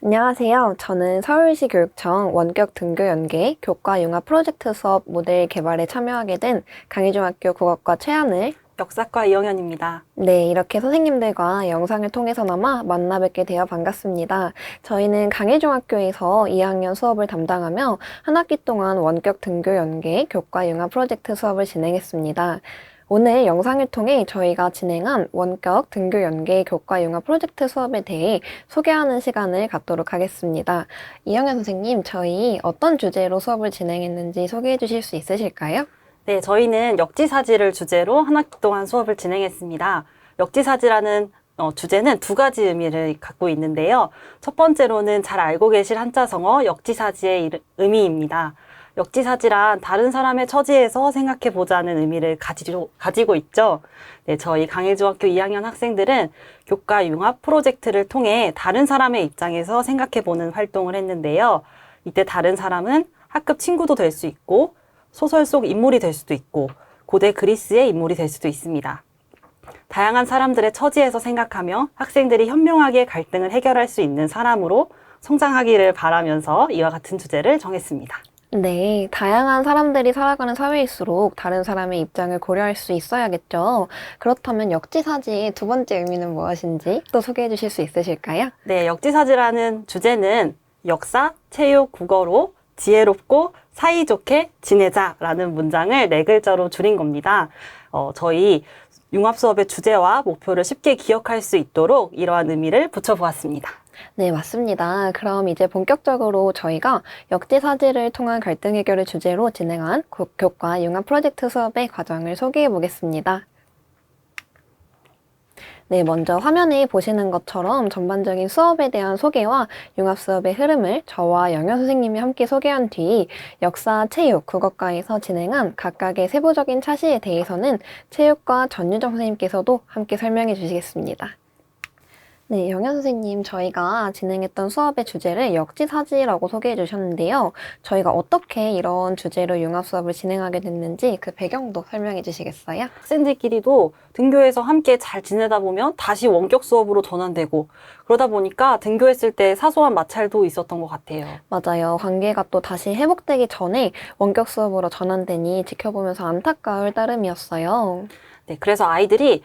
안녕하세요. 저는 서울시 교육청 원격 등교 연계 교과 융합 프로젝트 수업 모델 개발에 참여하게 된 강희중학교 국어과 최하늘. 역사과 이영현입니다. 네, 이렇게 선생님들과 영상을 통해서나마 만나 뵙게 되어 반갑습니다. 저희는 강희중학교에서 2학년 수업을 담당하며 한 학기 동안 원격 등교 연계 교과 융합 프로젝트 수업을 진행했습니다. 오늘 영상을 통해 저희가 진행한 원격 등교 연계 교과 융합 프로젝트 수업에 대해 소개하는 시간을 갖도록 하겠습니다. 이영현 선생님, 저희 어떤 주제로 수업을 진행했는지 소개해 주실 수 있으실까요? 네, 저희는 역지사지를 주제로 한 학기 동안 수업을 진행했습니다. 역지사지라는 주제는 두 가지 의미를 갖고 있는데요. 첫 번째로는 잘 알고 계실 한자성어 역지사지의 의미입니다. 역지사지란 다른 사람의 처지에서 생각해보자는 의미를 가지고 있죠. 네, 저희 강일중학교 2학년 학생들은 교과 융합 프로젝트를 통해 다른 사람의 입장에서 생각해보는 활동을 했는데요. 이때 다른 사람은 학급 친구도 될 수 있고 소설 속 인물이 될 수도 있고 고대 그리스의 인물이 될 수도 있습니다. 다양한 사람들의 처지에서 생각하며 학생들이 현명하게 갈등을 해결할 수 있는 사람으로 성장하기를 바라면서 이와 같은 주제를 정했습니다. 네, 다양한 사람들이 살아가는 사회일수록 다른 사람의 입장을 고려할 수 있어야겠죠. 그렇다면 역지사지의 두 번째 의미는 무엇인지 또 소개해 주실 수 있으실까요? 네, 역지사지라는 주제는 역사, 체육, 국어로 지혜롭고 사이좋게 지내자라는 문장을 네 글자로 줄인 겁니다. 저희 융합 수업의 주제와 목표를 쉽게 기억할 수 있도록 이러한 의미를 붙여보았습니다. 네, 맞습니다. 그럼 이제 본격적으로 저희가 역지사지를 통한 갈등 해결을 주제로 진행한 교과 융합 프로젝트 수업의 과정을 소개해 보겠습니다. 네, 먼저 화면에 보시는 것처럼 전반적인 수업에 대한 소개와 융합 수업의 흐름을 저와 영현 선생님이 함께 소개한 뒤 역사, 체육, 국어과에서 진행한 각각의 세부적인 차시에 대해서는 체육과 전유정 선생님께서도 함께 설명해 주시겠습니다. 네, 영현 선생님, 저희가 진행했던 수업의 주제를 역지사지라고 소개해 주셨는데요. 저희가 어떻게 이런 주제로 융합 수업을 진행하게 됐는지 그 배경도 설명해 주시겠어요? 학생들끼리도 등교해서 함께 잘 지내다 보면 다시 원격 수업으로 전환되고 그러다 보니까 등교했을 때 사소한 마찰도 있었던 것 같아요. 맞아요. 관계가 또 다시 회복되기 전에 원격 수업으로 전환되니 지켜보면서 안타까울 따름이었어요. 네, 그래서 아이들이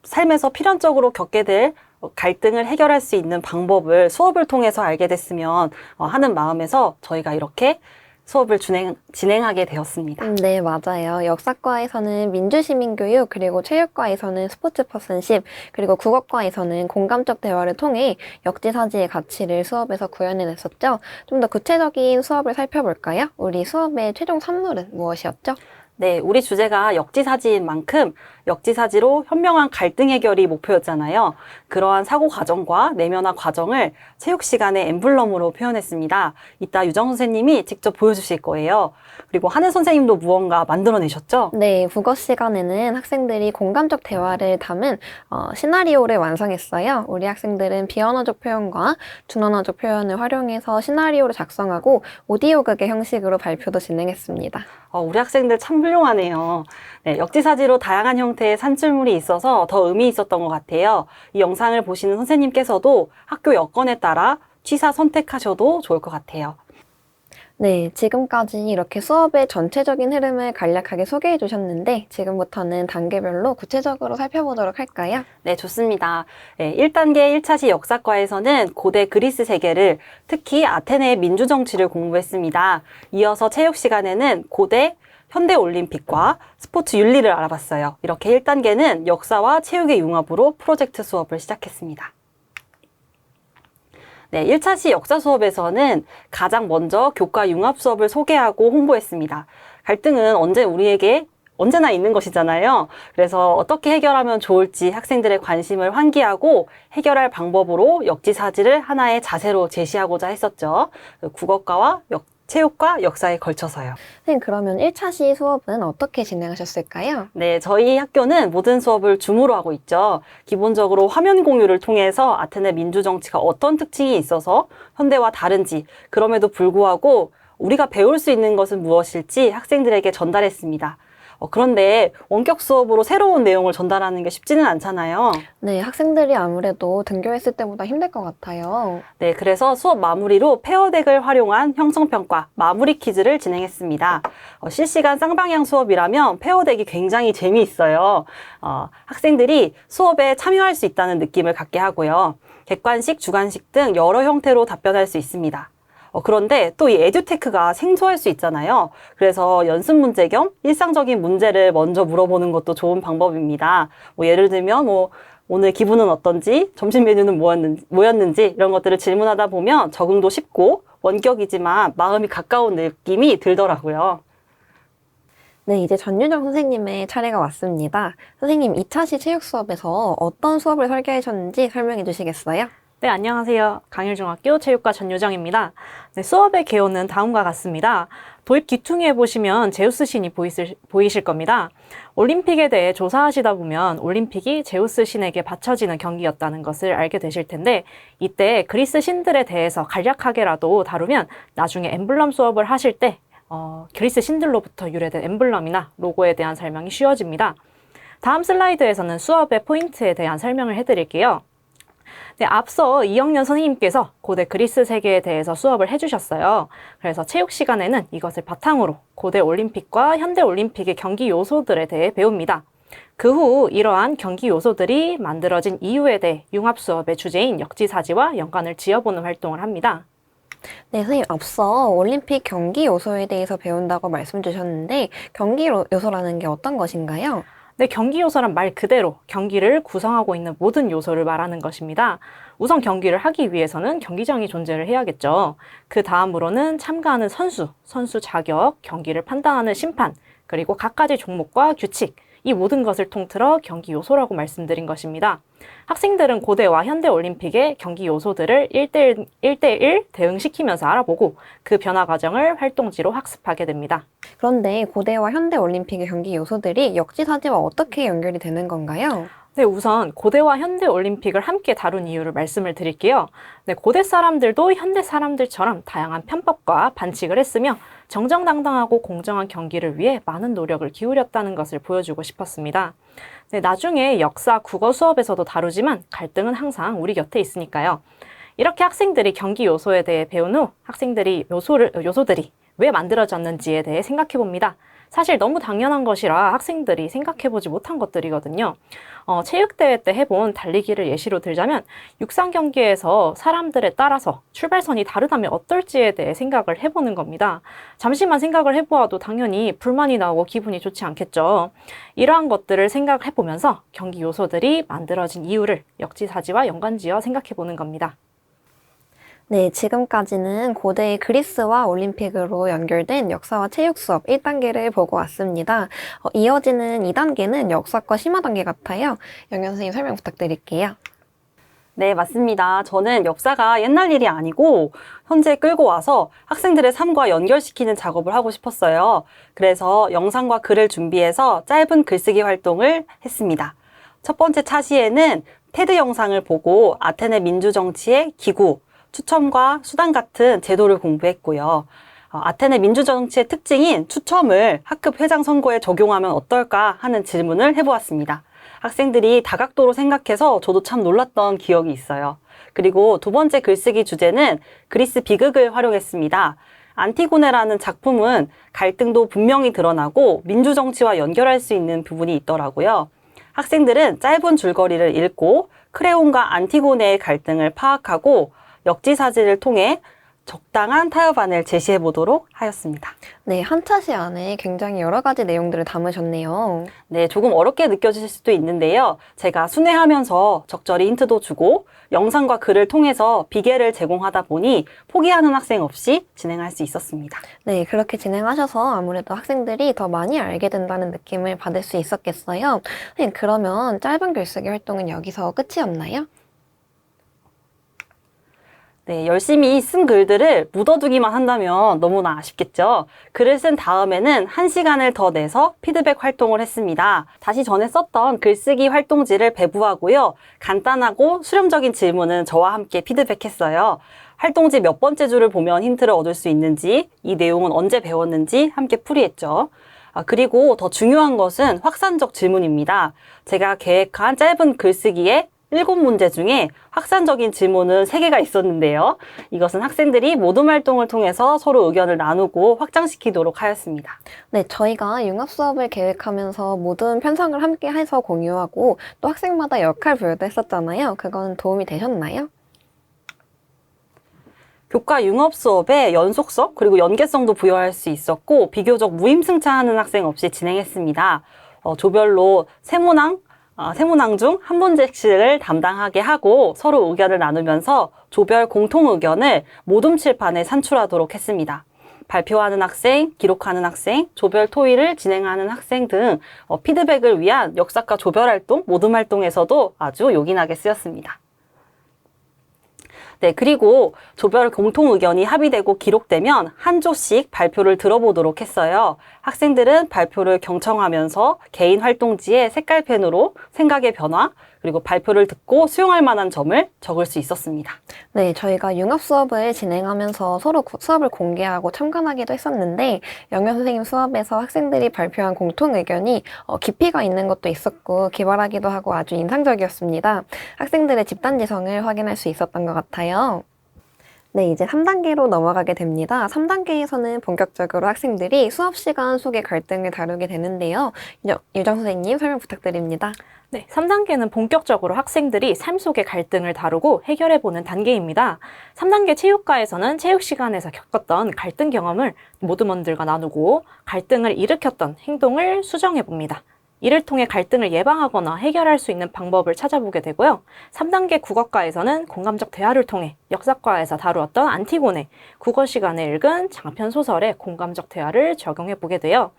삶에서 필연적으로 겪게 될 갈등을 해결할 수 있는 방법을 수업을 통해서 알게 됐으면 하는 마음에서 저희가 이렇게 수업을 진행하게 되었습니다. 네, 맞아요. 역사과에서는 민주시민교육, 그리고 체육과에서는 스포츠퍼슨십, 그리고 국어과에서는 공감적 대화를 통해 역지사지의 가치를 수업에서 구현해냈었죠. 좀 더 구체적인 수업을 살펴볼까요? 우리 수업의 최종 산물은 무엇이었죠? 네, 우리 주제가 역지사지인 만큼 역지사지로 현명한 갈등 해결이 목표였잖아요. 그러한 사고 과정과 내면화 과정을 체육 시간에 엠블럼으로 표현했습니다. 이따 유정 선생님이 직접 보여주실 거예요. 그리고 하늘 선생님도 무언가 만들어내셨죠? 네, 국어 시간에는 학생들이 공감적 대화를 담은 시나리오를 완성했어요. 우리 학생들은 비언어적 표현과 준언어적 표현을 활용해서 시나리오를 작성하고 오디오극의 형식으로 발표도 진행했습니다. 우리 학생들 참 훌륭하네요. 네, 역지사지로 다양한 형태의 산출물이 있어서 더 의미 있었던 것 같아요. 이 영상을 보시는 선생님께서도 학교 여건에 따라 취사 선택하셔도 좋을 것 같아요. 네, 지금까지 이렇게 수업의 전체적인 흐름을 간략하게 소개해 주셨는데 지금부터는 단계별로 구체적으로 살펴보도록 할까요? 네, 좋습니다. 네, 1단계 1차시 역사과에서는 고대 그리스 세계를 특히 아테네의 민주정치를 공부했습니다. 이어서 체육 시간에는 고대 현대올림픽과 스포츠 윤리를 알아봤어요. 이렇게 1단계는 역사와 체육의 융합으로 프로젝트 수업을 시작했습니다. 네, 1차시 역사 수업에서는 가장 먼저 교과 융합 수업을 소개하고 홍보했습니다. 갈등은 우리에게 언제나 있는 것이잖아요. 그래서 어떻게 해결하면 좋을지 학생들의 관심을 환기하고 해결할 방법으로 역지사지를 하나의 자세로 제시하고자 했었죠. 국어과와 체육과 역사에 걸쳐서요. 선생님, 그러면 1차시 수업은 어떻게 진행하셨을까요? 네, 저희 학교는 모든 수업을 줌으로 하고 있죠. 기본적으로 화면 공유를 통해서 아테네 민주정치가 어떤 특징이 있어서 현대와 다른지, 그럼에도 불구하고 우리가 배울 수 있는 것은 무엇일지 학생들에게 전달했습니다. 그런데 원격 수업으로 새로운 내용을 전달하는 게 쉽지는 않잖아요. 네, 학생들이 아무래도 등교했을 때보다 힘들 것 같아요. 네, 그래서 수업 마무리로 페어덱을 활용한 형성평가, 마무리 퀴즈를 진행했습니다. 실시간 쌍방향 수업이라면 페어덱이 굉장히 재미있어요. 학생들이 수업에 참여할 수 있다는 느낌을 갖게 하고요. 객관식, 주관식 등 여러 형태로 답변할 수 있습니다. 그런데 또 이 에듀테크가 생소할 수 있잖아요. 그래서 연습 문제 겸 일상적인 문제를 먼저 물어보는 것도 좋은 방법입니다. 예를 들면 오늘 기분은 어떤지, 점심 메뉴는 뭐였는지 이런 것들을 질문하다 보면 적응도 쉽고 원격이지만 마음이 가까운 느낌이 들더라고요. 네, 이제 전유정 선생님의 차례가 왔습니다. 선생님, 2차시 체육 수업에서 어떤 수업을 설계하셨는지 설명해 주시겠어요? 네, 안녕하세요. 강일중학교 체육과 전유정입니다. 네, 수업의 개요는 다음과 같습니다. 도입 뒤퉁이에 보시면 제우스 신이 보이실 겁니다. 올림픽에 대해 조사하시다 보면 올림픽이 제우스 신에게 바쳐지는 경기였다는 것을 알게 되실 텐데, 이때 그리스 신들에 대해서 간략하게라도 다루면 나중에 엠블럼 수업을 하실 때 그리스 신들로부터 유래된 엠블럼이나 로고에 대한 설명이 쉬워집니다. 다음 슬라이드에서는 수업의 포인트에 대한 설명을 해드릴게요. 네, 앞서 이영년 선생님께서 고대 그리스 세계에 대해서 수업을 해주셨어요. 그래서 체육 시간에는 이것을 바탕으로 고대 올림픽과 현대 올림픽의 경기 요소들에 대해 배웁니다. 그 후 이러한 경기 요소들이 만들어진 이유에 대해 융합 수업의 주제인 역지사지와 연관을 지어보는 활동을 합니다. 네, 선생님, 앞서 올림픽 경기 요소에 대해서 배운다고 말씀 주셨는데, 경기 요소라는 게 어떤 것인가요? 네, 경기 요소란 말 그대로 경기를 구성하고 있는 모든 요소를 말하는 것입니다. 우선 경기를 하기 위해서는 경기장이 존재를 해야겠죠. 그 다음으로는 참가하는 선수 자격, 경기를 판단하는 심판, 그리고 각가지 종목과 규칙, 이 모든 것을 통틀어 경기 요소라고 말씀드린 것입니다. 학생들은 고대와 현대 올림픽의 경기 요소들을 1대1 대응시키면서 알아보고 그 변화 과정을 활동지로 학습하게 됩니다. 그런데 고대와 현대 올림픽의 경기 요소들이 역지사지와 어떻게 연결이 되는 건가요? 네, 우선 고대와 현대 올림픽을 함께 다룬 이유를 말씀을 드릴게요. 네, 고대 사람들도 현대 사람들처럼 다양한 편법과 반칙을 했으며 정정당당하고 공정한 경기를 위해 많은 노력을 기울였다는 것을 보여주고 싶었습니다. 네, 나중에 역사, 국어 수업에서도 다루지만 갈등은 항상 우리 곁에 있으니까요. 이렇게 학생들이 경기 요소에 대해 배운 후 학생들이 요소들이 왜 만들어졌는지에 대해 생각해 봅니다. 사실 너무 당연한 것이라 학생들이 생각해보지 못한 것들이거든요. 체육대회 때 해본 달리기를 예시로 들자면 육상 경기에서 사람들에 따라서 출발선이 다르다면 어떨지에 대해 생각을 해보는 겁니다. 잠시만 생각을 해보아도 당연히 불만이 나오고 기분이 좋지 않겠죠. 이러한 것들을 생각해보면서 경기 요소들이 만들어진 이유를 역지사지와 연관지어 생각해보는 겁니다. 네, 지금까지는 고대의 그리스와 올림픽으로 연결된 역사와 체육 수업 1단계를 보고 왔습니다. 이어지는 2단계는 역사과 심화 단계 같아요. 영현 선생님 설명 부탁드릴게요. 네, 맞습니다. 저는 역사가 옛날 일이 아니고 현재 끌고 와서 학생들의 삶과 연결시키는 작업을 하고 싶었어요. 그래서 영상과 글을 준비해서 짧은 글쓰기 활동을 했습니다. 첫 번째 차시에는 테드 영상을 보고 아테네 민주정치의 기구, 추첨과 수당 같은 제도를 공부했고요. 아테네 민주정치의 특징인 추첨을 학급 회장 선거에 적용하면 어떨까 하는 질문을 해보았습니다. 학생들이 다각도로 생각해서 저도 참 놀랐던 기억이 있어요. 그리고 두 번째 글쓰기 주제는 그리스 비극을 활용했습니다. 안티고네라는 작품은 갈등도 분명히 드러나고 민주정치와 연결할 수 있는 부분이 있더라고요. 학생들은 짧은 줄거리를 읽고 크레온과 안티고네의 갈등을 파악하고 역지사지를 통해 적당한 타협안을 제시해 보도록 하였습니다. 네, 한 차시 안에 굉장히 여러 가지 내용들을 담으셨네요. 네, 조금 어렵게 느껴지실 수도 있는데요. 제가 순회하면서 적절히 힌트도 주고 영상과 글을 통해서 비계를 제공하다 보니 포기하는 학생 없이 진행할 수 있었습니다. 네, 그렇게 진행하셔서 아무래도 학생들이 더 많이 알게 된다는 느낌을 받을 수 있었겠어요. 네, 그러면 짧은 글쓰기 활동은 여기서 끝이었나요? 네, 열심히 쓴 글들을 묻어두기만 한다면 너무나 아쉽겠죠. 글을 쓴 다음에는 1시간을 더 내서 피드백 활동을 했습니다. 다시 전에 썼던 글쓰기 활동지를 배부하고요. 간단하고 수렴적인 질문은 저와 함께 피드백했어요. 활동지 몇 번째 줄을 보면 힌트를 얻을 수 있는지, 이 내용은 언제 배웠는지 함께 풀이했죠. 그리고 더 중요한 것은 확산적 질문입니다. 제가 계획한 짧은 글쓰기에 7문제 중에 확산적인 질문은 3개가 있었는데요. 이것은 학생들이 모둠 활동을 통해서 서로 의견을 나누고 확장시키도록 하였습니다. 네, 저희가 융합 수업을 계획하면서 모든 편성을 함께 해서 공유하고 또 학생마다 역할 부여도 했었잖아요. 그건 도움이 되셨나요? 교과 융합 수업에 연속성 그리고 연계성도 부여할 수 있었고 비교적 무임승차하는 학생 없이 진행했습니다. 조별로 세문항 중 한 문제씩을 담당하게 하고 서로 의견을 나누면서 조별 공통 의견을 모둠 칠판에 산출하도록 했습니다. 발표하는 학생, 기록하는 학생, 조별 토의를 진행하는 학생 등 피드백을 위한 역사과 조별 활동, 모둠 활동에서도 아주 요긴하게 쓰였습니다. 네, 그리고 조별 공통 의견이 합의되고 기록되면 한 조씩 발표를 들어보도록 했어요. 학생들은 발표를 경청하면서 개인 활동지에 색깔펜으로 생각의 변화, 그리고 발표를 듣고 수용할 만한 점을 적을 수 있었습니다. 네, 저희가 융합 수업을 진행하면서 서로 수업을 공개하고 참관하기도 했었는데 영현 선생님 수업에서 학생들이 발표한 공통 의견이 깊이가 있는 것도 있었고 기발하기도 하고 아주 인상적이었습니다. 학생들의 집단지성을 확인할 수 있었던 것 같아요. 네, 이제 3단계로 넘어가게 됩니다. 3단계에서는 본격적으로 학생들이 수업 시간 속의 갈등을 다루게 되는데요. 유정 선생님 설명 부탁드립니다. 네, 3단계는 본격적으로 학생들이 삶 속의 갈등을 다루고 해결해보는 단계입니다. 3단계 체육과에서는 체육 시간에서 겪었던 갈등 경험을 모둠원들과 나누고 갈등을 일으켰던 행동을 수정해봅니다. 이를 통해 갈등을 예방하거나 해결할 수 있는 방법을 찾아보게 되고요. 3단계 국어과에서는 공감적 대화를 통해 역사과에서 다루었던 안티고네, 국어 시간에 읽은 장편 소설의 공감적 대화를 적용해보게 돼요.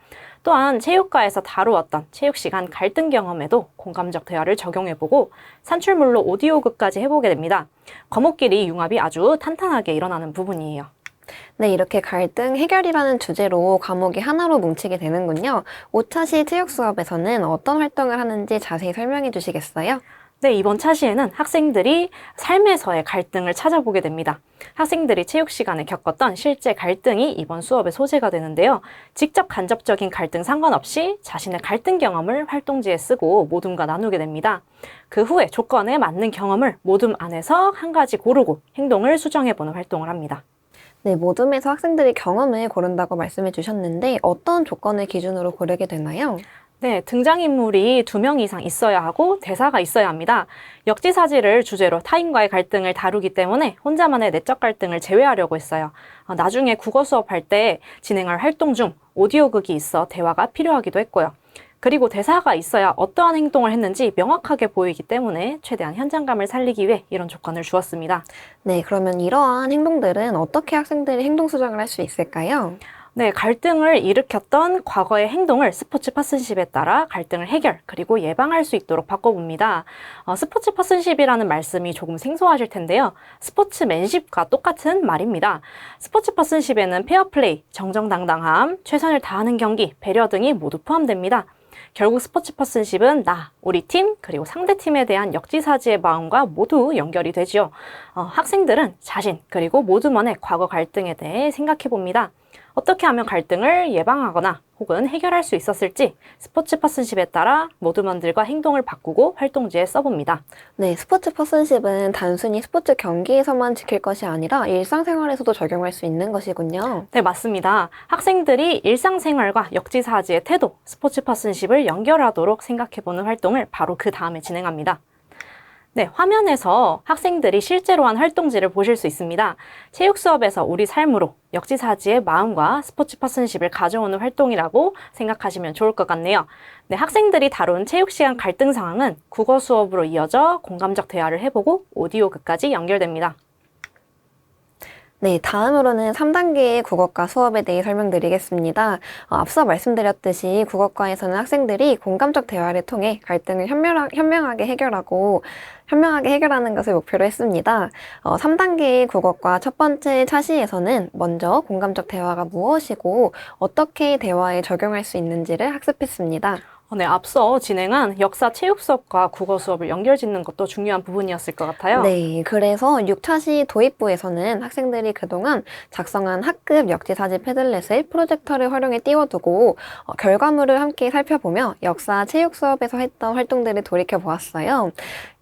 또한 체육과에서 다루었던 체육시간 갈등 경험에도 공감적 대화를 적용해보고 산출물로 오디오극까지 해보게 됩니다. 과목끼리 융합이 아주 탄탄하게 일어나는 부분이에요. 네, 이렇게 갈등 해결이라는 주제로 과목이 하나로 뭉치게 되는군요. 5차시 체육 수업에서는 어떤 활동을 하는지 자세히 설명해 주시겠어요? 네, 이번 차시에는 학생들이 삶에서의 갈등을 찾아보게 됩니다. 학생들이 체육 시간에 겪었던 실제 갈등이 이번 수업의 소재가 되는데요. 직접 간접적인 갈등 상관없이 자신의 갈등 경험을 활동지에 쓰고 모둠과 나누게 됩니다. 그 후에 조건에 맞는 경험을 모둠 안에서 한 가지 고르고 행동을 수정해보는 활동을 합니다. 네, 모둠에서 학생들이 경험을 고른다고 말씀해 주셨는데 어떤 조건을 기준으로 고르게 되나요? 네, 등장인물이 2명 이상 있어야 하고 대사가 있어야 합니다. 역지사지를 주제로 타인과의 갈등을 다루기 때문에 혼자만의 내적 갈등을 제외하려고 했어요. 나중에 국어 수업할 때 진행할 활동 중 오디오극이 있어 대화가 필요하기도 했고요. 그리고 대사가 있어야 어떠한 행동을 했는지 명확하게 보이기 때문에 최대한 현장감을 살리기 위해 이런 조건을 주었습니다. 네, 그러면 이러한 행동들은 어떻게 학생들이 행동 수정을 할 수 있을까요? 네, 갈등을 일으켰던 과거의 행동을 스포츠 파슨십에 따라 갈등을 해결, 그리고 예방할 수 있도록 바꿔봅니다. 스포츠 파슨십이라는 말씀이 조금 생소하실 텐데요. 스포츠맨십과 똑같은 말입니다. 스포츠 파슨십에는 페어플레이, 정정당당함, 최선을 다하는 경기, 배려 등이 모두 포함됩니다. 결국 스포츠 퍼슨십은 나, 우리 팀, 그리고 상대팀에 대한 역지사지의 마음과 모두 연결이 되죠. 학생들은 자신, 그리고 모두만의 과거 갈등에 대해 생각해 봅니다. 어떻게 하면 갈등을 예방하거나 혹은 해결할 수 있었을지 스포츠 퍼슨십에 따라 모둠원들과 행동을 바꾸고 활동지에 써봅니다. 네, 스포츠 퍼슨십은 단순히 스포츠 경기에서만 지킬 것이 아니라 일상생활에서도 적용할 수 있는 것이군요. 네, 맞습니다. 학생들이 일상생활과 역지사지의 태도, 스포츠 퍼슨십을 연결하도록 생각해보는 활동을 바로 그 다음에 진행합니다. 네, 화면에서 학생들이 실제로 한 활동지를 보실 수 있습니다. 체육 수업에서 우리 삶으로 역지사지의 마음과 스포츠 퍼슨십을 가져오는 활동이라고 생각하시면 좋을 것 같네요. 네, 학생들이 다룬 체육 시간 갈등 상황은 국어 수업으로 이어져 공감적 대화를 해보고 오디오극까지 연결됩니다. 네, 다음으로는 3단계의 국어과 수업에 대해 설명드리겠습니다. 앞서 말씀드렸듯이 국어과에서는 학생들이 공감적 대화를 통해 갈등을 현명하게 해결하는 것을 목표로 했습니다. 3단계의 국어과 첫 번째 차시에서는 먼저 공감적 대화가 무엇이고 어떻게 대화에 적용할 수 있는지를 학습했습니다. 네, 앞서 진행한 역사 체육 수업과 국어 수업을 연결짓는 것도 중요한 부분이었을 것 같아요. 네, 그래서 6차시 도입부에서는 학생들이 그동안 작성한 학급 역지사지 패들렛을 프로젝터를 활용해 띄워두고 결과물을 함께 살펴보며 역사 체육 수업에서 했던 활동들을 돌이켜보았어요.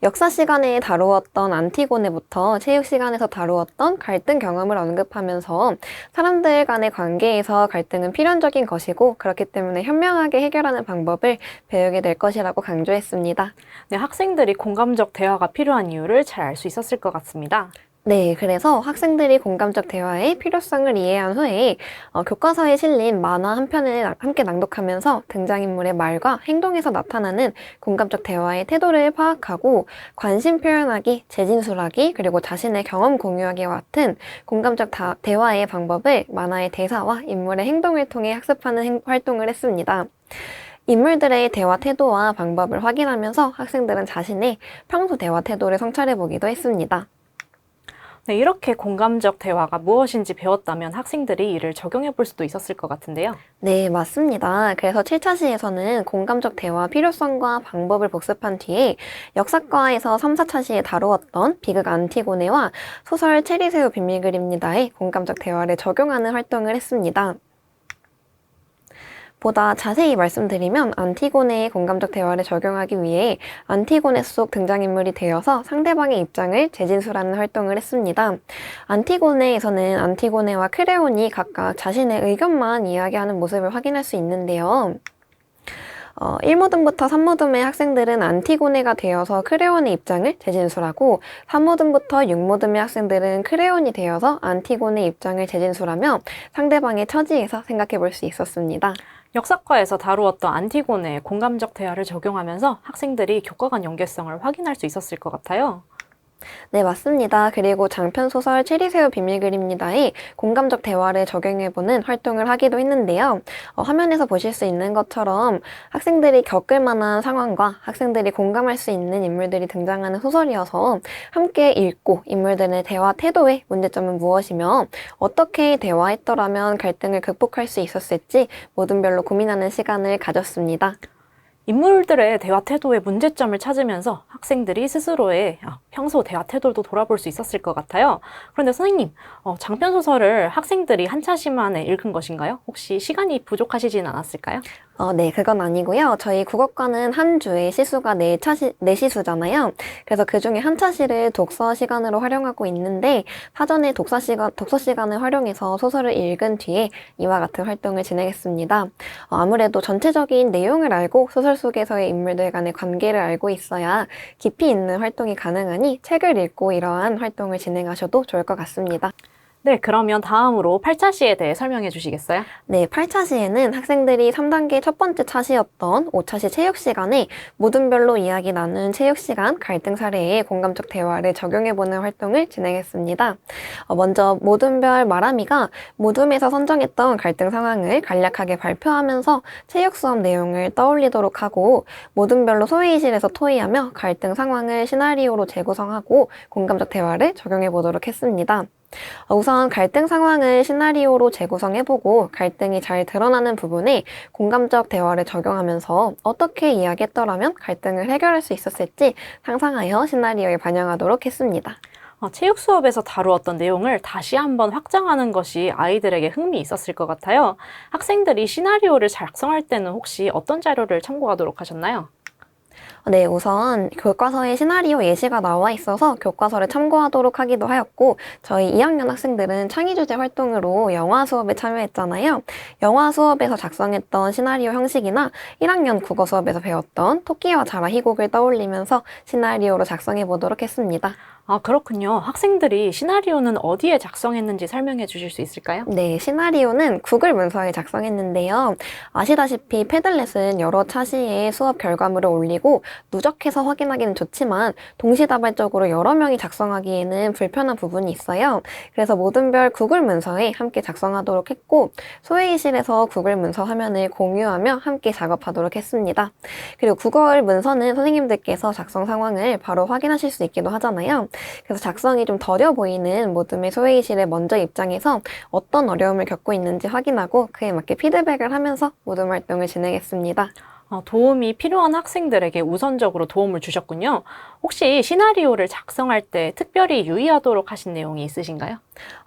역사 시간에 다루었던 안티고네부터 체육 시간에서 다루었던 갈등 경험을 언급하면서 사람들 간의 관계에서 갈등은 필연적인 것이고 그렇기 때문에 현명하게 해결하는 방법을 배우게 될 것이라고 강조했습니다. 네, 학생들이 공감적 대화가 필요한 이유를 잘 알 수 있었을 것 같습니다. 네, 그래서 학생들이 공감적 대화의 필요성을 이해한 후에 교과서에 실린 만화 한 편을 함께 낭독하면서 등장인물의 말과 행동에서 나타나는 공감적 대화의 태도를 파악하고 관심 표현하기, 재진술하기, 그리고 자신의 경험 공유하기와 같은 공감적 대화의 방법을 만화의 대사와 인물의 행동을 통해 학습하는 활동을 했습니다. 인물들의 대화 태도와 방법을 확인하면서 학생들은 자신의 평소 대화 태도를 성찰해보기도 했습니다. 네, 이렇게 공감적 대화가 무엇인지 배웠다면 학생들이 이를 적용해 볼 수도 있었을 것 같은데요. 네, 맞습니다. 그래서 7차시에서는 공감적 대화 필요성과 방법을 복습한 뒤에 역사과에서 3, 4차시에 다루었던 비극 안티고네와 소설 체리새우 비밀그림입니다의 공감적 대화를 적용하는 활동을 했습니다. 보다 자세히 말씀드리면 안티고네의 공감적 대화를 적용하기 위해 안티고네 속 등장인물이 되어서 상대방의 입장을 재진술하는 활동을 했습니다. 안티고네에서는 안티고네와 크레온이 각각 자신의 의견만 이야기하는 모습을 확인할 수 있는데요. 1모듬부터 3모듬의 학생들은 안티고네가 되어서 크레온의 입장을 재진술하고 3모듬부터 6모듬의 학생들은 크레온이 되어서 안티고네의 입장을 재진술하며 상대방의 처지에서 생각해 볼 수 있었습니다. 역사과에서 다루었던 안티고네의 공감적 대화를 적용하면서 학생들이 교과 간 연계성을 확인할 수 있었을 것 같아요. 네, 맞습니다. 그리고 장편소설 체리새우 비밀그림입니다의 공감적 대화를 적용해보는 활동을 하기도 했는데요. 화면에서 보실 수 있는 것처럼 학생들이 겪을 만한 상황과 학생들이 공감할 수 있는 인물들이 등장하는 소설이어서 함께 읽고 인물들의 대화 태도의 문제점은 무엇이며 어떻게 대화했더라면 갈등을 극복할 수 있었을지 모든별로 고민하는 시간을 가졌습니다. 인물들의 대화 태도의 문제점을 찾으면서 학생들이 스스로의 평소 대화 태도도 돌아볼 수 있었을 것 같아요. 그런데 선생님, 장편 소설을 학생들이 한 차시 만에 읽은 것인가요? 혹시 시간이 부족하시진 않았을까요? 네, 그건 아니고요. 저희 국어과는 한 주에 시수가 4시수잖아요. 그래서 그 중에 한 차시를 독서 시간으로 활용하고 있는데 사전에 독서 시간을 활용해서 소설을 읽은 뒤에 이와 같은 활동을 진행했습니다. 아무래도 전체적인 내용을 알고 소설 속에서의 인물들 간의 관계를 알고 있어야 깊이 있는 활동이 가능하니 책을 읽고 이러한 활동을 진행하셔도 좋을 것 같습니다. 네, 그러면 다음으로 8차시에 대해 설명해 주시겠어요? 네, 8차시에는 학생들이 3단계 첫 번째 차시였던 5차시 체육 시간에 모둠별로 이야기 나눈 체육 시간 갈등 사례에 공감적 대화를 적용해보는 활동을 진행했습니다. 먼저 모둠별 말하미가 모둠에서 선정했던 갈등 상황을 간략하게 발표하면서 체육 수업 내용을 떠올리도록 하고 모둠별로 소회의실에서 토의하며 갈등 상황을 시나리오로 재구성하고 공감적 대화를 적용해보도록 했습니다. 우선 갈등 상황을 시나리오로 재구성해보고 갈등이 잘 드러나는 부분에 공감적 대화를 적용하면서 어떻게 이야기했더라면 갈등을 해결할 수 있었을지 상상하여 시나리오에 반영하도록 했습니다. 체육 수업에서 다루었던 내용을 다시 한번 확장하는 것이 아이들에게 흥미 있었을 것 같아요. 학생들이 시나리오를 작성할 때는 혹시 어떤 자료를 참고하도록 하셨나요? 네, 우선 교과서에 시나리오 예시가 나와 있어서 교과서를 참고하도록 하기도 하였고 저희 2학년 학생들은 창의주제 활동으로 영화 수업에 참여했잖아요. 영화 수업에서 작성했던 시나리오 형식이나 1학년 국어 수업에서 배웠던 토끼와 자라 희곡을 떠올리면서 시나리오로 작성해 보도록 했습니다. 그렇군요. 학생들이 시나리오는 어디에 작성했는지 설명해 주실 수 있을까요? 네, 시나리오는 구글 문서에 작성했는데요. 아시다시피 패들렛은 여러 차시에 수업 결과물을 올리고 누적해서 확인하기는 좋지만 동시다발적으로 여러 명이 작성하기에는 불편한 부분이 있어요. 그래서 모든별 구글 문서에 함께 작성하도록 했고 소회의실에서 구글 문서 화면을 공유하며 함께 작업하도록 했습니다. 그리고 구글 문서는 선생님들께서 작성 상황을 바로 확인하실 수 있기도 하잖아요. 그래서 작성이 좀 더뎌 보이는 모둠의 소회의실에 먼저 입장해서 어떤 어려움을 겪고 있는지 확인하고 그에 맞게 피드백을 하면서 모둠 활동을 진행했습니다. 도움이 필요한 학생들에게 우선적으로 도움을 주셨군요. 혹시 시나리오를 작성할 때 특별히 유의하도록 하신 내용이 있으신가요?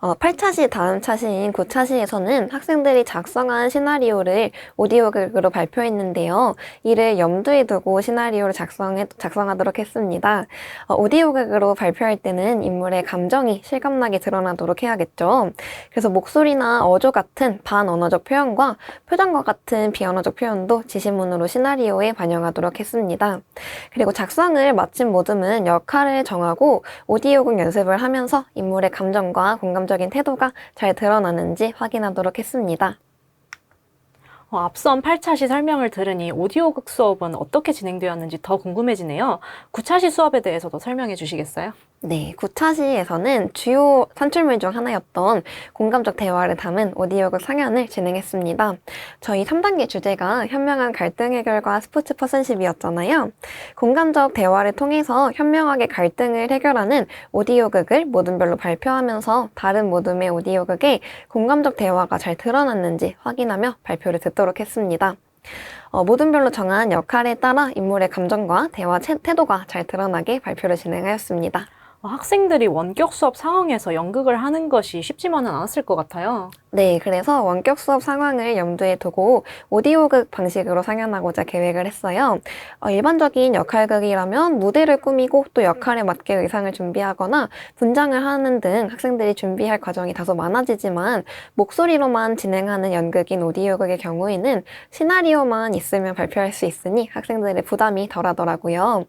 8차시 다음 차시인 9차시에서는 학생들이 작성한 시나리오를 오디오극으로 발표했는데요. 이를 염두에 두고 시나리오를 작성하도록 했습니다. 오디오극으로 발표할 때는 인물의 감정이 실감나게 드러나도록 해야겠죠. 그래서 목소리나 어조 같은 반언어적 표현과 표정과 같은 비언어적 표현도 지시문으로 시나리오에 반영하도록 했습니다. 그리고 작성을 마친 모듬은 역할을 정하고 오디오극 연습을 하면서 인물의 감정과 공감적인 태도가 잘 드러나는지 확인하도록 했습니다. 앞선 8차시 설명을 들으니 오디오극 수업은 어떻게 진행되었는지 더 궁금해지네요. 9차시 수업에 대해서도 설명해 주시겠어요? 네, 9차시에서는 주요 산출물 중 하나였던 공감적 대화를 담은 오디오극 상연을 진행했습니다. 저희 3단계 주제가 현명한 갈등 해결과 스포츠 퍼슨십이었잖아요. 공감적 대화를 통해서 현명하게 갈등을 해결하는 오디오극을 모둠별로 발표하면서 다른 모둠의 오디오극에 공감적 대화가 잘 드러났는지 확인하며 발표를 듣도록 했습니다. 모둠별로 정한 역할에 따라 인물의 감정과 대화 태도가 잘 드러나게 발표를 진행하였습니다. 학생들이 원격 수업 상황에서 연극을 하는 것이 쉽지만은 않았을 것 같아요. 네, 그래서 원격 수업 상황을 염두에 두고 오디오극 방식으로 상연하고자 계획을 했어요. 일반적인 역할극이라면 무대를 꾸미고 또 역할에 맞게 의상을 준비하거나 분장을 하는 등 학생들이 준비할 과정이 다소 많아지지만 목소리로만 진행하는 연극인 오디오극의 경우에는 시나리오만 있으면 발표할 수 있으니 학생들의 부담이 덜하더라고요.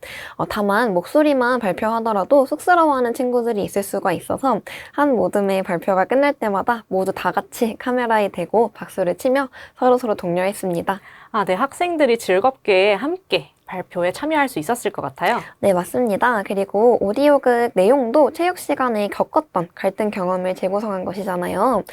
다만 목소리만 발표하더라도 쑥스러워하는 친구들이 있을 수가 있어서 한 모둠의 발표가 끝날 때마다 모두 다 같이 카메라에 대고 박수를 치며 서로서로 독려했습니다. 네, 학생들이 즐겁게 함께 발표에 참여할 수 있었을 것 같아요. 네, 맞습니다. 그리고 오디오극 내용도 체육 시간에 겪었던 갈등 경험을 재구성한 것이잖아요.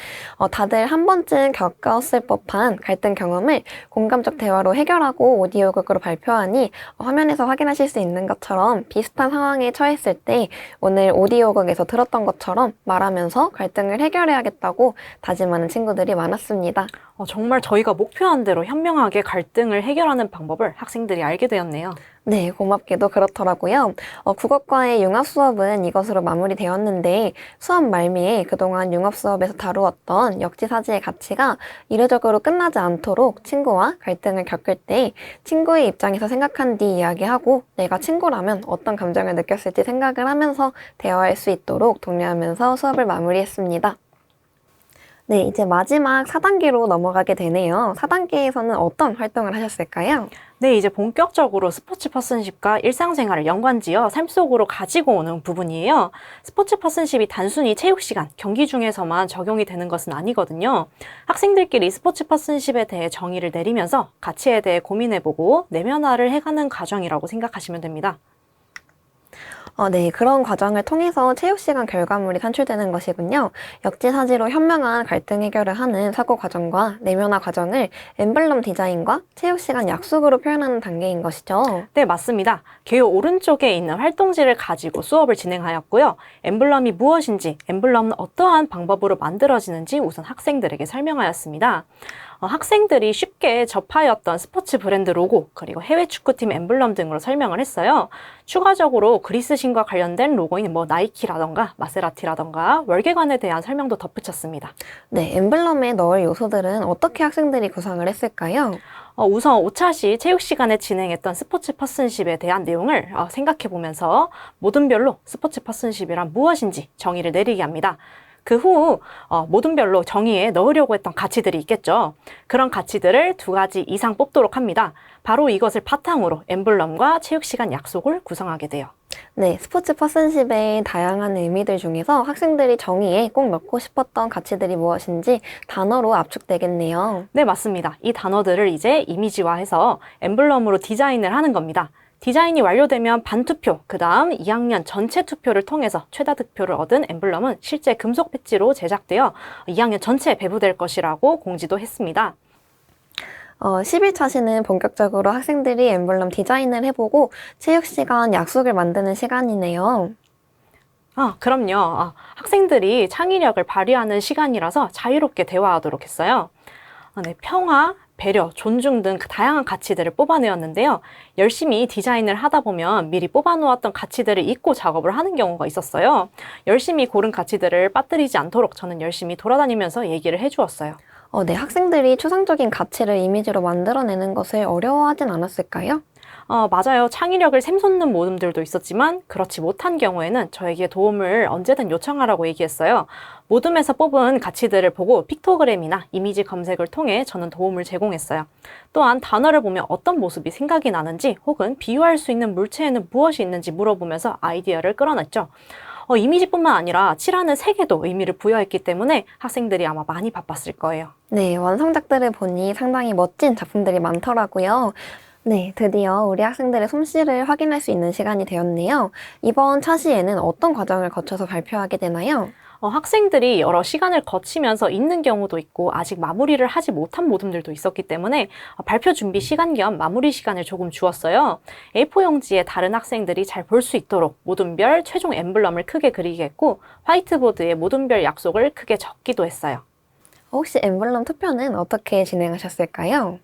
다들 한 번쯤 겪었을 법한 갈등 경험을 공감적 대화로 해결하고 오디오극으로 발표하니 화면에서 확인하실 수 있는 것처럼 비슷한 상황에 처했을 때 오늘 오디오극에서 들었던 것처럼 말하면서 갈등을 해결해야겠다고 다짐하는 친구들이 많았습니다. 정말 저희가 목표한 대로 현명하게 갈등을 해결하는 방법을 학생들이 알게 되었네요. 네, 고맙게도 그렇더라고요. 국어과의 융합 수업은 이것으로 마무리되었는데 수업 말미에 그동안 융합 수업에서 다루었던 역지사지의 가치가 이례적으로 끝나지 않도록 친구와 갈등을 겪을 때 친구의 입장에서 생각한 뒤 이야기하고 내가 친구라면 어떤 감정을 느꼈을지 생각을 하면서 대화할 수 있도록 독려하면서 수업을 마무리했습니다. 네, 이제 마지막 4단계로 넘어가게 되네요. 4단계에서는 어떤 활동을 하셨을까요? 네, 이제 본격적으로 스포츠 퍼슨십과 일상생활을 연관지어 삶 속으로 가지고 오는 부분이에요. 스포츠 퍼슨십이 단순히 체육 시간, 경기 중에서만 적용이 되는 것은 아니거든요. 학생들끼리 스포츠 퍼슨십에 대해 정의를 내리면서 가치에 대해 고민해보고 내면화를 해가는 과정이라고 생각하시면 됩니다. 네, 그런 과정을 통해서 체육시간 결과물이 산출되는 것이군요. 역지사지로 현명한 갈등 해결을 하는 사고 과정과 내면화 과정을 엠블럼 디자인과 체육시간 약속으로 표현하는 단계인 것이죠. 네, 맞습니다. 개요 오른쪽에 있는 활동지를 가지고 수업을 진행하였고요. 엠블럼이 무엇인지, 엠블럼은 어떠한 방법으로 만들어지는지 우선 학생들에게 설명하였습니다. 학생들이 쉽게 접하였던 스포츠 브랜드 로고, 그리고 해외 축구팀 엠블럼 등으로 설명을 했어요. 추가적으로 그리스신과 관련된 로고인 나이키라던가 마세라티라던가 월계관에 대한 설명도 덧붙였습니다. 네, 엠블럼에 넣을 요소들은 어떻게 학생들이 구상을 했을까요? 우선 5차시 체육 시간에 진행했던 스포츠 퍼슨십에 대한 내용을 생각해보면서 모둠별로 스포츠 퍼슨십이란 무엇인지 정의를 내리게 합니다. 그 후 모둠별로 정의에 넣으려고 했던 가치들이 있겠죠. 그런 가치들을 2가지 이상 뽑도록 합니다. 바로 이것을 바탕으로 엠블럼과 체육시간 약속을 구성하게 돼요. 네, 스포츠 퍼슨십의 다양한 의미들 중에서 학생들이 정의에 꼭 넣고 싶었던 가치들이 무엇인지 단어로 압축되겠네요. 네, 맞습니다. 이 단어들을 이제 이미지화해서 엠블럼으로 디자인을 하는 겁니다. 디자인이 완료되면 반투표, 그 다음 2학년 전체 투표를 통해서 최다 득표를 얻은 엠블럼은 실제 금속 배지로 제작되어 2학년 전체에 배부될 것이라고 공지도 했습니다. 11차시는 본격적으로 학생들이 엠블럼 디자인을 해보고 체육시간 약속을 만드는 시간이네요. 그럼요. 학생들이 창의력을 발휘하는 시간이라서 자유롭게 대화하도록 했어요. 네, 평화, 배려, 존중 등 그 다양한 가치들을 뽑아내었는데요. 열심히 디자인을 하다 보면 미리 뽑아놓았던 가치들을 잊고 작업을 하는 경우가 있었어요. 열심히 고른 가치들을 빠뜨리지 않도록 저는 열심히 돌아다니면서 얘기를 해주었어요. 네, 학생들이 추상적인 가치를 이미지로 만들어내는 것을 어려워하진 않았을까요? 맞아요. 창의력을 샘솟는 모둠들도 있었지만 그렇지 못한 경우에는 저에게 도움을 언제든 요청하라고 얘기했어요. 모둠에서 뽑은 가치들을 보고 픽토그램이나 이미지 검색을 통해 저는 도움을 제공했어요. 또한 단어를 보면 어떤 모습이 생각이 나는지 혹은 비유할 수 있는 물체에는 무엇이 있는지 물어보면서 아이디어를 끌어냈죠. 이미지뿐만 아니라 칠하는 색에도 의미를 부여했기 때문에 학생들이 아마 많이 바빴을 거예요. 네, 완성작들을 보니 상당히 멋진 작품들이 많더라고요. 네, 드디어 우리 학생들의 솜씨를 확인할 수 있는 시간이 되었네요. 이번 차시에는 어떤 과정을 거쳐서 발표하게 되나요? 학생들이 여러 시간을 거치면서 있는 경우도 있고 아직 마무리를 하지 못한 모둠들도 있었기 때문에 발표 준비 시간 겸 마무리 시간을 조금 주었어요. A4 용지에 다른 학생들이 잘 볼 수 있도록 모둠별 최종 엠블럼을 크게 그리게 했고 화이트보드에 모둠별 약속을 크게 적기도 했어요. 혹시 엠블럼 투표는 어떻게 진행하셨을까요?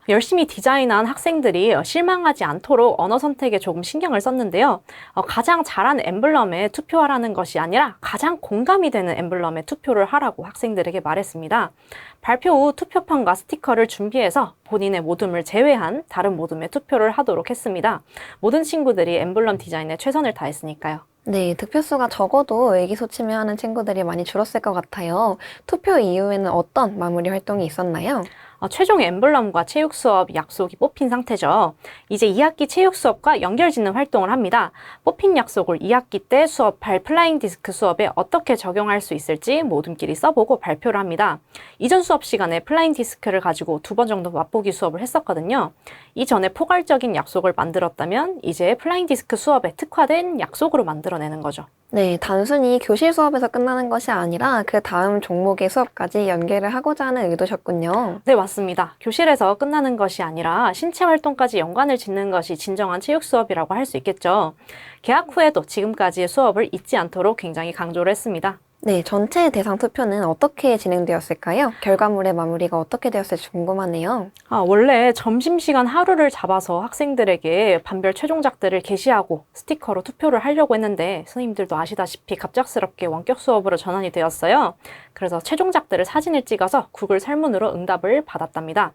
열심히 디자인한 학생들이 실망하지 않도록 언어 선택에 조금 신경을 썼는데요. 가장 잘한 엠블럼에 투표하라는 것이 아니라 가장 공감이 되는 엠블럼에 투표를 하라고 학생들에게 말했습니다. 발표 후 투표판과 스티커를 준비해서 본인의 모둠을 제외한 다른 모둠에 투표를 하도록 했습니다. 모든 친구들이 엠블럼 디자인에 최선을 다했으니까요. 네, 득표수가 적어도 의기소침해하는 친구들이 많이 줄었을 것 같아요. 투표 이후에는 어떤 마무리 활동이 있었나요? 최종 엠블럼과 체육 수업 약속이 뽑힌 상태죠. 이제 2학기 체육 수업과 연결짓는 활동을 합니다. 뽑힌 약속을 2학기 때 수업할 플라잉 디스크 수업에 어떻게 적용할 수 있을지 모둠끼리 써보고 발표를 합니다. 이전 수업 시간에 플라잉 디스크를 가지고 2번 정도 맛보기 수업을 했었거든요. 이전에 포괄적인 약속을 만들었다면 이제 플라잉 디스크 수업에 특화된 약속으로 만들어내는 거죠. 네, 단순히 교실 수업에서 끝나는 것이 아니라 그 다음 종목의 수업까지 연계를 하고자 하는 의도셨군요. 네, 맞습니다. 교실에서 끝나는 것이 아니라 신체 활동까지 연관을 짓는 것이 진정한 체육 수업이라고 할 수 있겠죠. 개학 후에도 지금까지의 수업을 잊지 않도록 굉장히 강조를 했습니다. 네, 전체 대상 투표는 어떻게 진행되었을까요? 결과물의 마무리가 어떻게 되었을지 궁금하네요. 원래 점심시간 하루를 잡아서 학생들에게 반별 최종작들을 게시하고 스티커로 투표를 하려고 했는데 선생님들도 아시다시피 갑작스럽게 원격 수업으로 전환이 되었어요. 그래서 최종작들을 사진을 찍어서 구글 설문으로 응답을 받았답니다.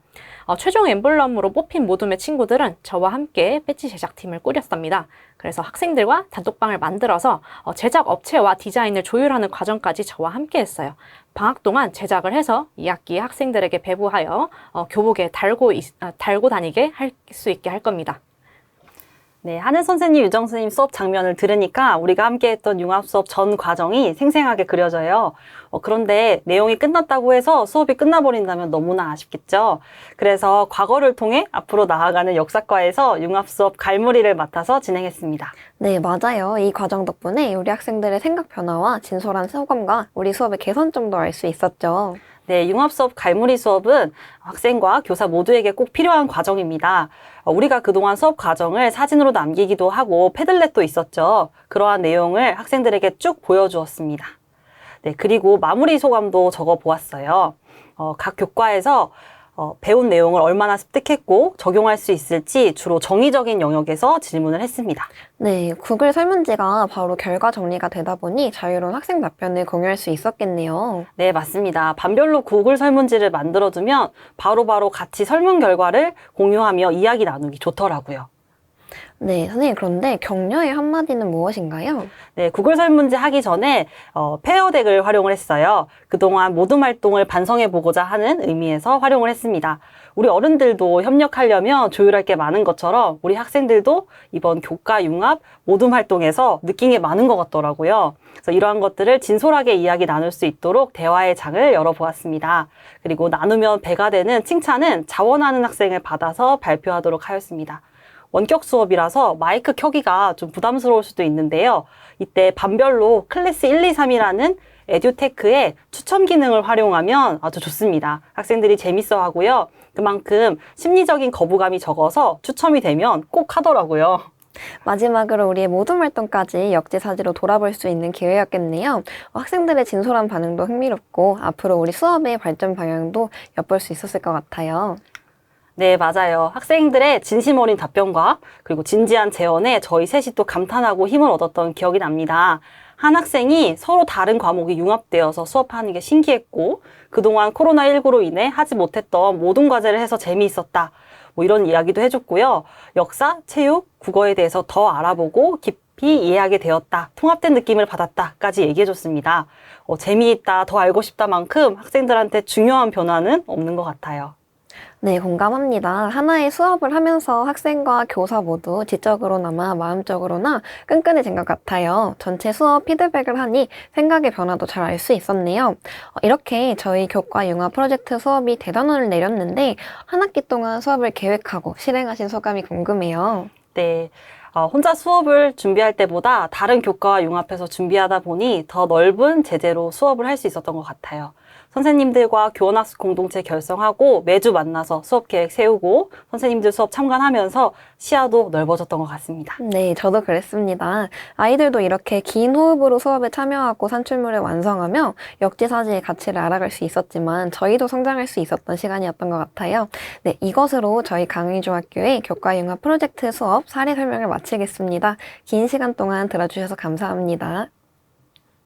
최종 엠블럼으로 뽑힌 모둠의 친구들은 저와 함께 배지 제작팀을 꾸렸답니다. 그래서 학생들과 단톡방을 만들어서 제작 업체와 디자인을 조율하는 과정까지 저와 함께 했어요. 방학 동안 제작을 해서 2학기 학생들에게 배부하여 교복에 달고 다니게 할 수 있게 할 겁니다. 네, 하늘 선생님, 유정 선생님 수업 장면을 들으니까 우리가 함께 했던 융합 수업 전 과정이 생생하게 그려져요. 그런데 내용이 끝났다고 해서 수업이 끝나버린다면 너무나 아쉽겠죠. 그래서 과거를 통해 앞으로 나아가는 역사과에서 융합 수업 갈무리를 맡아서 진행했습니다. 네, 맞아요. 이 과정 덕분에 우리 학생들의 생각 변화와 진솔한 소감과 우리 수업의 개선점도 알 수 있었죠. 네, 융합 수업 갈무리 수업은 학생과 교사 모두에게 꼭 필요한 과정입니다. 우리가 그동안 수업 과정을 사진으로 남기기도 하고 패들렛도 있었죠. 그러한 내용을 학생들에게 쭉 보여주었습니다. 네, 그리고 마무리 소감도 적어 보았어요. 각 교과에서 배운 내용을 얼마나 습득했고 적용할 수 있을지 주로 정의적인 영역에서 질문을 했습니다. 네, 구글 설문지가 바로 결과 정리가 되다 보니 자유로운 학생 답변을 공유할 수 있었겠네요. 네, 맞습니다. 반별로 구글 설문지를 만들어두면 바로바로 같이 설문 결과를 공유하며 이야기 나누기 좋더라고요. 네, 선생님, 그런데 격려의 한마디는 무엇인가요? 네, 구글 설문지 하기 전에 페어덱을 활용을 했어요. 그동안 모둠 활동을 반성해 보고자 하는 의미에서 활용을 했습니다. 우리 어른들도 협력하려면 조율할 게 많은 것처럼 우리 학생들도 이번 교과 융합 모둠 활동에서 느낀 게 많은 것 같더라고요. 그래서 이러한 것들을 진솔하게 이야기 나눌 수 있도록 대화의 장을 열어보았습니다. 그리고 나누면 배가 되는 칭찬은 자원하는 학생을 받아서 발표하도록 하였습니다. 원격 수업이라서 마이크 켜기가 좀 부담스러울 수도 있는데요. 이때 반별로 클래스 1, 2, 3이라는 에듀테크의 추첨 기능을 활용하면 아주 좋습니다. 학생들이 재밌어 하고요. 그만큼 심리적인 거부감이 적어서 추첨이 되면 꼭 하더라고요. 마지막으로 우리의 모든 활동까지 역지사지로 돌아볼 수 있는 기회였겠네요. 학생들의 진솔한 반응도 흥미롭고 앞으로 우리 수업의 발전 방향도 엿볼 수 있었을 것 같아요. 네, 맞아요. 학생들의 진심 어린 답변과 그리고 진지한 재원에 저희 셋이 또 감탄하고 힘을 얻었던 기억이 납니다. 한 학생이 서로 다른 과목이 융합되어서 수업하는 게 신기했고 그동안 코로나19로 인해 하지 못했던 모든 과제를 해서 재미있었다. 뭐 이런 이야기도 해줬고요. 역사, 체육, 국어에 대해서 더 알아보고 깊이 이해하게 되었다. 통합된 느낌을 받았다까지 얘기해줬습니다. 재미있다, 더 알고 싶다만큼 학생들한테 중요한 변화는 없는 것 같아요. 네, 공감합니다. 하나의 수업을 하면서 학생과 교사 모두 지적으로나마 마음적으로나 끈끈해진 것 같아요. 전체 수업 피드백을 하니 생각의 변화도 잘 알 수 있었네요. 이렇게 저희 교과 융합 프로젝트 수업이 대단원을 내렸는데 한 학기 동안 수업을 계획하고 실행하신 소감이 궁금해요. 네. 혼자 수업을 준비할 때보다 다른 교과와 융합해서 준비하다 보니 더 넓은 제재로 수업을 할 수 있었던 것 같아요. 선생님들과 교원학습 공동체 결성하고 매주 만나서 수업 계획 세우고 선생님들 수업 참관하면서 시야도 넓어졌던 것 같습니다. 네, 저도 그랬습니다. 아이들도 이렇게 긴 호흡으로 수업에 참여하고 산출물을 완성하며 역지사지의 가치를 알아갈 수 있었지만 저희도 성장할 수 있었던 시간이었던 것 같아요. 네, 이것으로 저희 강의중학교의 교과융합 프로젝트 수업 사례 설명을 마치겠습니다. 긴 시간 동안 들어주셔서 감사합니다.